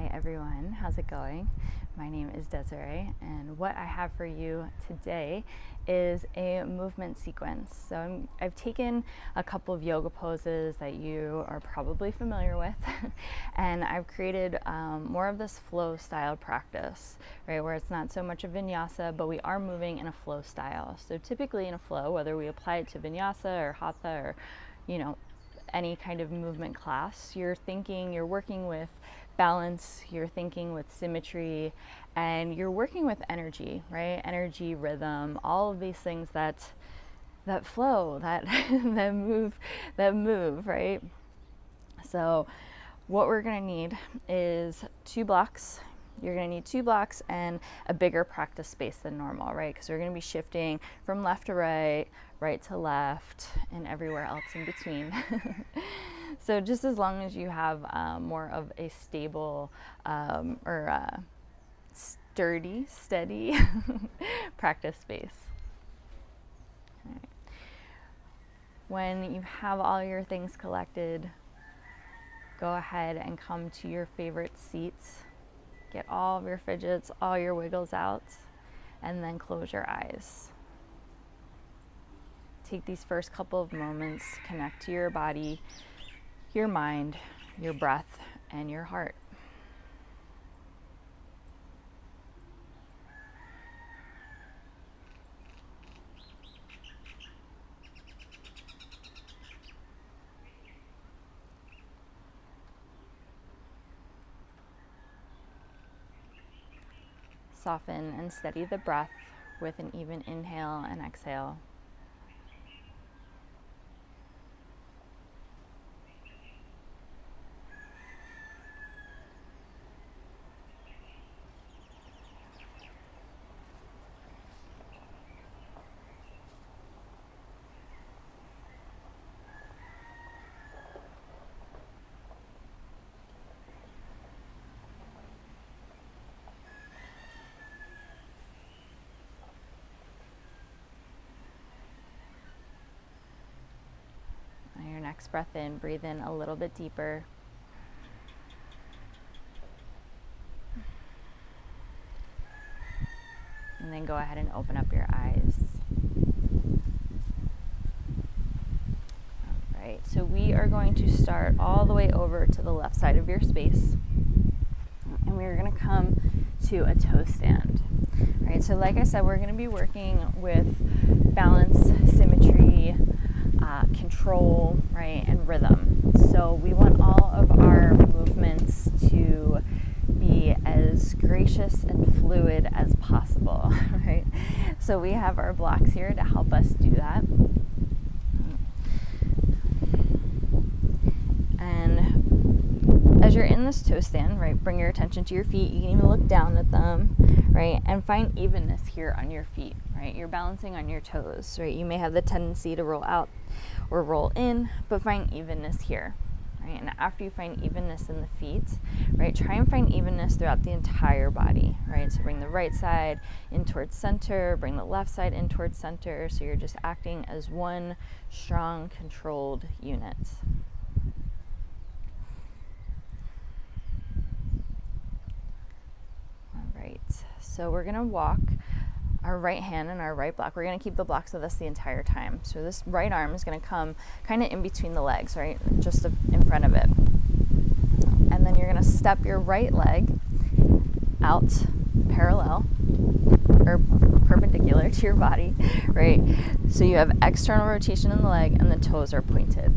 Hi everyone, how's it going? My name is Desiree, and what I have for you today is a movement sequence. So I've taken a couple of yoga poses that you are probably familiar with and I've created more of this flow style practice, right, where it's not so much a vinyasa, but we are moving in a flow style. So typically in a flow, whether we apply it to vinyasa or hatha or any kind of movement class, you're working with balance, you're thinking with symmetry, and you're working with energy, right? Energy, rhythm, all of these things that flow, that that move, right? So what we're gonna need is 2 blocks. You're gonna need 2 blocks and a bigger practice space than normal, right? Because we're gonna be shifting from left to right, right to left, and everywhere else in between. So just as long as you have more of a stable steady practice space. All right. When you have all your things collected, go ahead and come to your favorite seats. Get all of your fidgets, all your wiggles out, and then close your eyes. Take these first couple of moments to connect to your body, your mind, your breath, and your heart. Soften and steady the breath with an even inhale and exhale. On your next breath in, breathe in a little bit deeper. And then go ahead and open up your eyes. All right, so we are going to start all the way over to the left side of your space. And we're going to come to a toe stand. All right, so like I said, we're going to be working with balance, symmetry, control, right, and rhythm. So we want all of our movements to be as gracious and fluid as possible, right? So we have our blocks here to help us do that. And as you're in this toe stand, right, bring your attention to your feet. You can even look down at them, right, and find evenness here on your feet, right? You're balancing on your toes, right? You may have the tendency to roll out or roll in, but find evenness here, right? And after you find evenness in the feet, right, try and find evenness throughout the entire body, right? So bring the right side in towards center, bring the left side in towards center, so you're just acting as one strong, controlled unit. All right, so we're gonna walk our right hand and our right block. We're going to keep the blocks with us the entire time. So this right arm is going to come kind of in between the legs, right? Just in front of it. And then you're going to step your right leg out parallel or perpendicular to your body, right? So you have external rotation in the leg and the toes are pointed.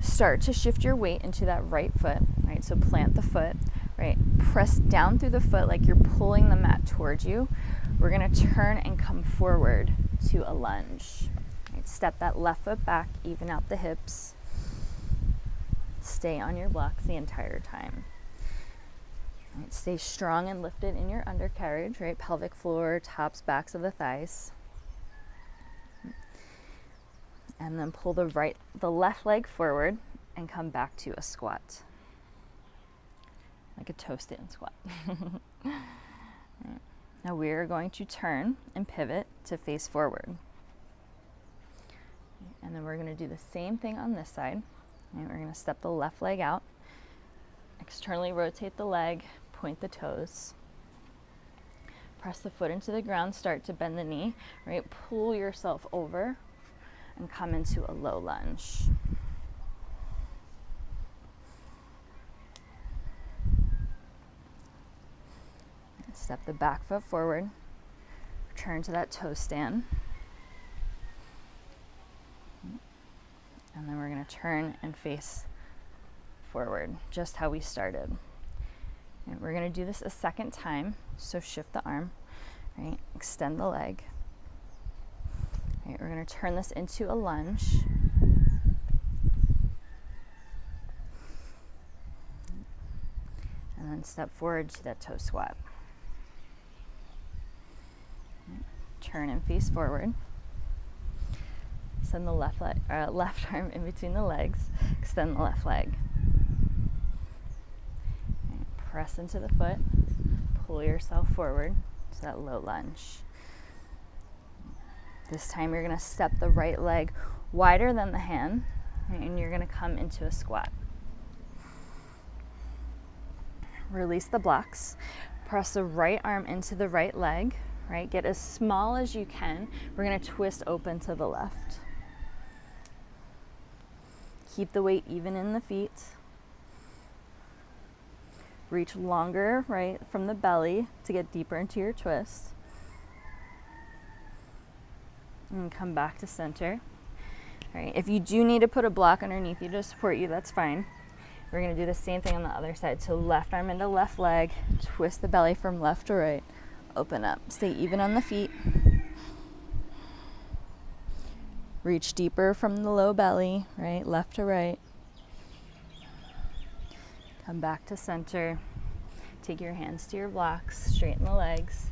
Start to shift your weight into that right foot, right? So plant the foot. Right, press down through the foot like you're pulling the mat towards you. We're gonna turn and come forward to a lunge. Right, step that left foot back, even out the hips. Stay on your blocks the entire time. Right, stay strong and lifted in your undercarriage, right? Pelvic floor, tops, backs of the thighs. And then pull the left leg forward and come back to a squat. Like a toe stand squat. Now we are going to turn and pivot to face forward. And then we're going to do the same thing on this side. Right, we're going to step the left leg out, externally rotate the leg, point the toes. Press the foot into the ground, start to bend the knee, right? Pull yourself over and come into a low lunge. Step the back foot forward, return to that toe stand. And then we're going to turn and face forward, just how we started. And we're going to do this a second time, so shift the arm, right? Extend the leg. Right, we're going to turn this into a lunge. And then step forward to that toe squat. Turn and face forward. Send the left arm in between the legs. Extend the left leg. And press into the foot. Pull yourself forward to that low lunge. This time you're going to step the right leg wider than the hand, and you're going to come into a squat. Release the blocks. Press the right arm into the right leg. Right? Get as small as you can. We're going to twist open to the left. Keep the weight even in the feet. Reach longer, right, from the belly to get deeper into your twist. And come back to center. All right, if you do need to put a block underneath you to support you, that's fine. We're going to do the same thing on the other side. So left arm into left leg, twist the belly from left to right. Open up. Stay even on the feet. Reach deeper from the low belly, right? Left to right. Come back to center. Take your hands to your blocks. Straighten the legs.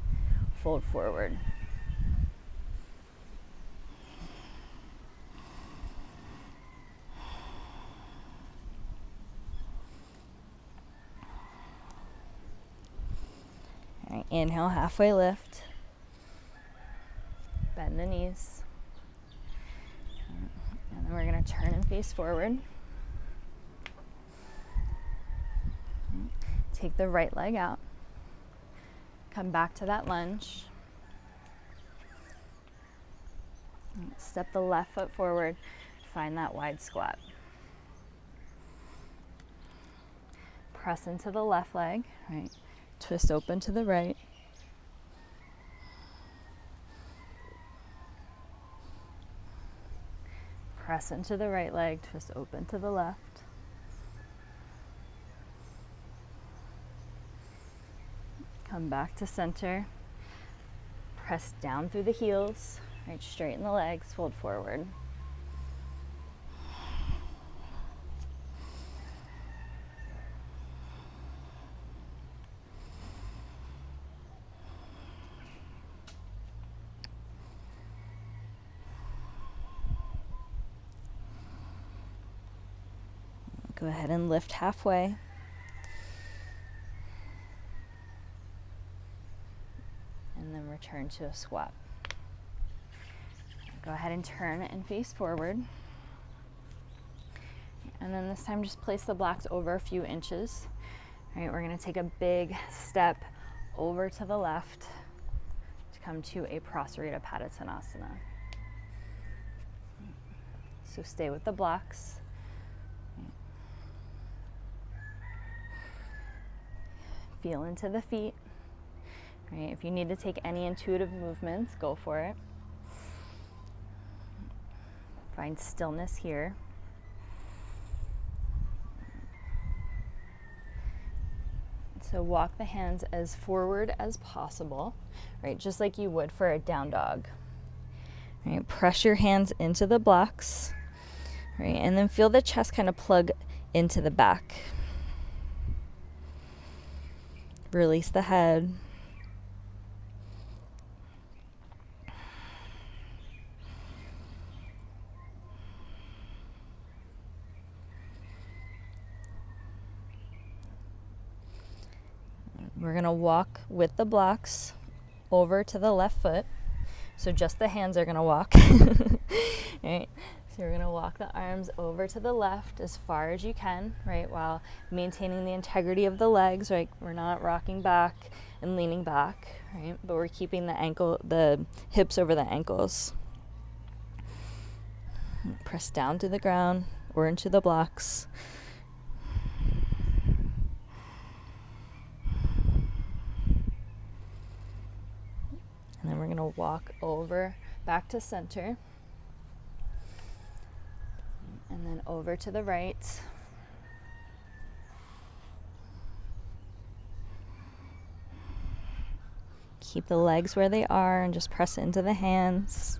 Fold forward. All right, inhale, halfway lift. Bend the knees. And then we're going to turn and face forward. Take the right leg out. Come back to that lunge. Step the left foot forward. Find that wide squat. Press into the left leg, right? Twist open to the right. Press into the right leg, twist open to the left. Come back to center. Press down through the heels, right? Straighten the legs, fold forward. Go ahead and lift halfway. And then return to a squat. Go ahead and turn and face forward. And then this time just place the blocks over a few inches. All right, we're going to take a big step over to the left to come to a Prasarita Padottanasana. So stay with the blocks. Feel into the feet. Right, if you need to take any intuitive movements, go for it. Find stillness here. So walk the hands as forward as possible, right? Just like you would for a down dog. Right, press your hands into the blocks, right? And then feel the chest kind of plug into the back. Release the head. We're going to walk with the blocks over to the left foot. So just the hands are going to walk. Right? So So you're gonna walk the arms over to the left as far as you can, right, while maintaining the integrity of the legs, right? We're not rocking back and leaning back, right? But we're keeping the hips over the ankles. Press down to the ground or into the blocks. And then we're gonna walk over back to center. And then over to the right. Keep the legs where they are and just press into the hands.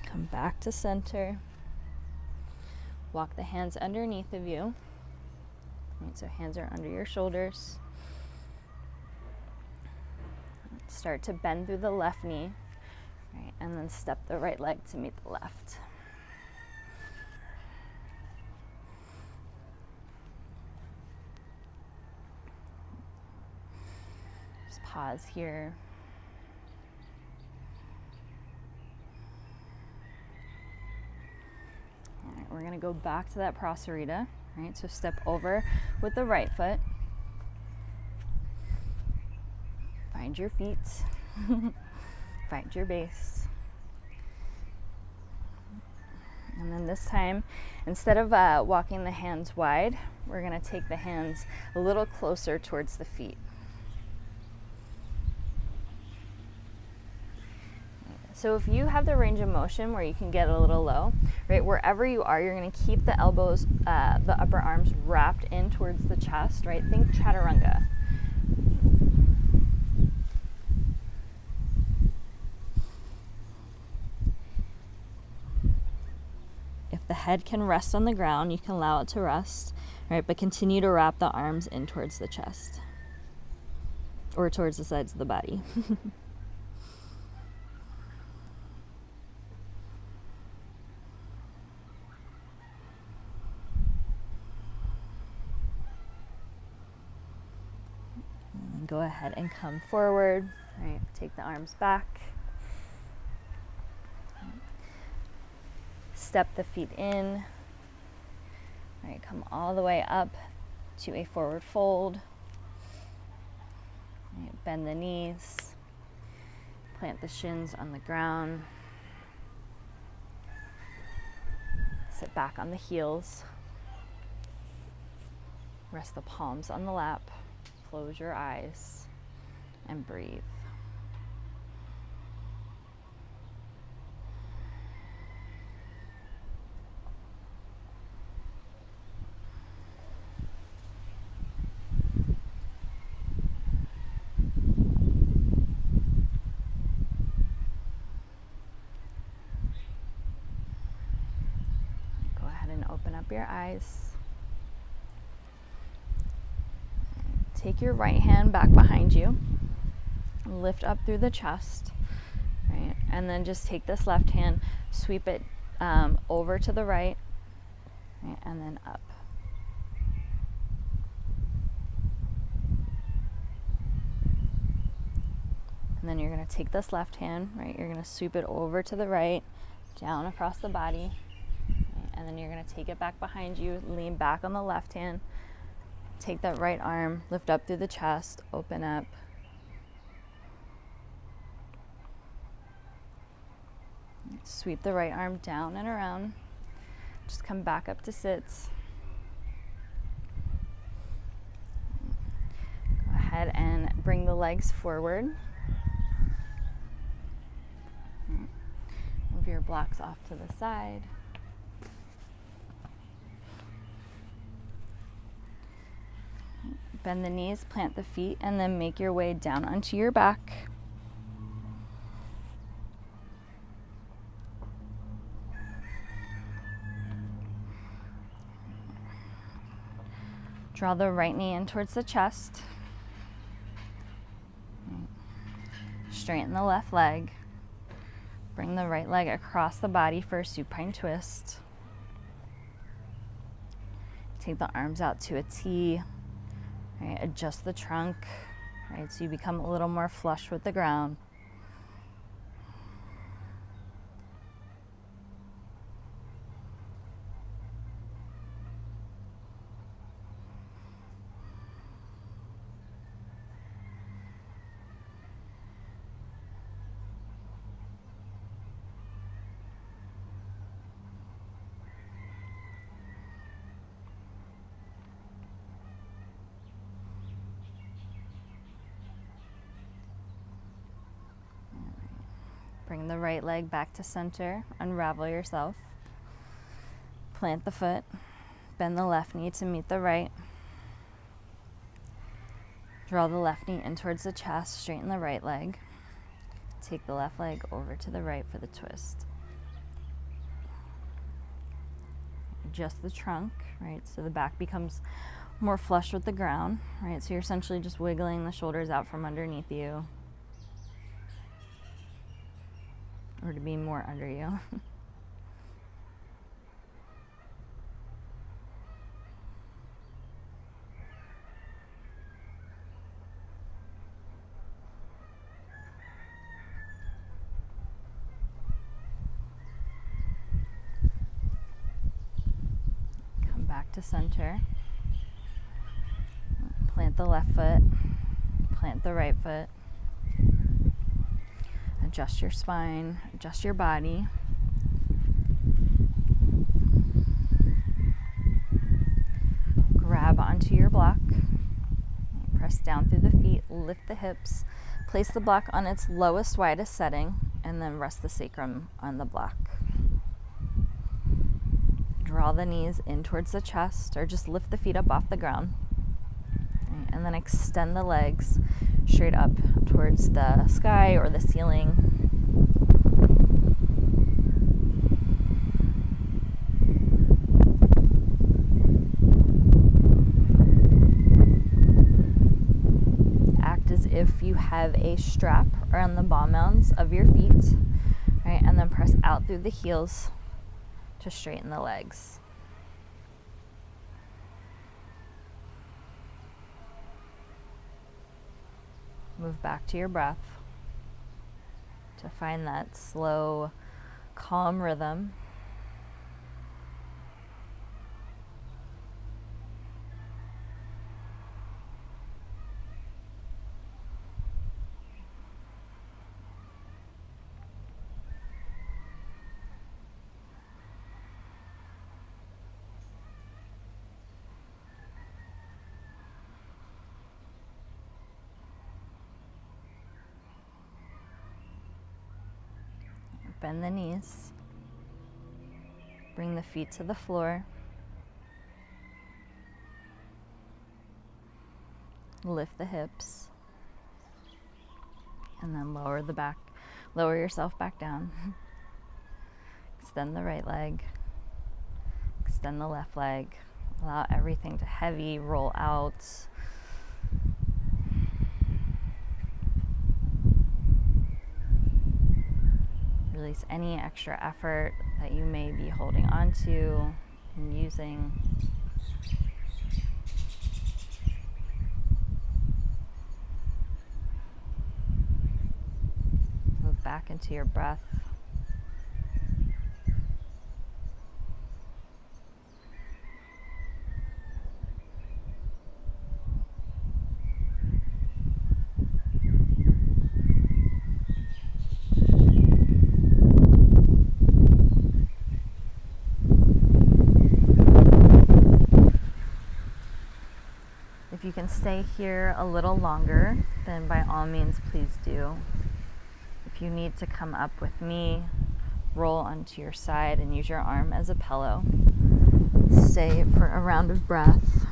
Come back to center. Walk the hands underneath of you. Right, so hands are under your shoulders. Start to bend through the left knee, right, and then step the right leg to meet the left. Just pause here. All right, we're going to go back to that prasarita, right? So step over with the right foot. Find your feet, find your base. And then this time, instead of walking the hands wide, we're gonna take the hands a little closer towards the feet. So if you have the range of motion where you can get a little low, right, wherever you are, you're gonna keep the elbows, the upper arms wrapped in towards the chest, right? Think chaturanga. The head can rest on the ground, you can allow it to rest, right? But continue to wrap the arms in towards the chest or towards the sides of the body. And then go ahead and come forward, right? Take the arms back. Step the feet in, right, come all the way up to a forward fold, right, bend the knees, plant the shins on the ground, sit back on the heels, rest the palms on the lap, close your eyes, and breathe. Open up your eyes. Take your right hand back behind you. Lift up through the chest. Right? And then just take this left hand, sweep it over to the right, and then up. And then you're going to take this left hand, right? You're going to sweep it over to the right, down across the body. And then you're going to take it back behind you, lean back on the left hand, take that right arm, lift up through the chest, open up. Sweep the right arm down and around. Just come back up to sits. Go ahead and bring the legs forward. Move your blocks off to the side. Bend the knees, plant the feet, and then make your way down onto your back. Draw the right knee in towards the chest. Straighten the left leg. Bring the right leg across the body for a supine twist. Take the arms out to a T. Right, adjust the trunk. right? So you become a little more flush with the ground. Bring the right leg back to center, unravel yourself. Plant the foot, bend the left knee to meet the right. Draw the left knee in towards the chest, straighten the right leg. Take the left leg over to the right for the twist. Adjust the trunk, right? So the back becomes more flush with the ground, right? So you're essentially just wiggling the shoulders out from underneath you, or to be more under you. Come back to center. Plant the left foot, plant the right foot. Adjust your spine, adjust your body. Grab onto your block. Press down through the feet, lift the hips. Place the block on its lowest, widest setting, and then rest the sacrum on the block. Draw the knees in towards the chest, or just lift the feet up off the ground. And then extend the legs straight up towards the sky or the ceiling. Act as if you have a strap around the ball mounds of your feet, right? And then press out through the heels to straighten the legs. Move back to your breath to find that slow, calm rhythm. Bend the knees. Bring the feet to the floor. Lift the hips. And then lower yourself back down. Extend the right leg. Extend the left leg. Allow everything to heavy roll out. Release any extra effort that you may be holding on to and using. Move back into your breath. If you can stay here a little longer, then by all means, please do. If you need to come up with me, roll onto your side and use your arm as a pillow. Stay for a round of breath.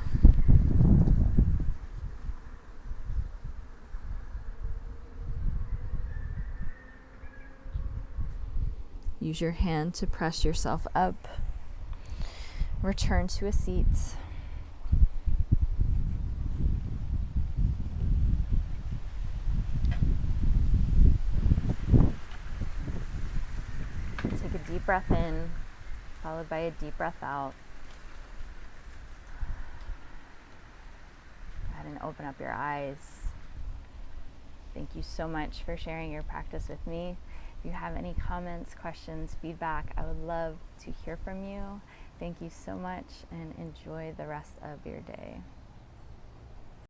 Use your hand to press yourself up. Return to a seat. Take a deep breath in, followed by a deep breath out. Go ahead and open up your eyes. Thank you so much for sharing your practice with me. If you have any comments, questions, feedback, I would love to hear from you. Thank you so much and enjoy the rest of your day.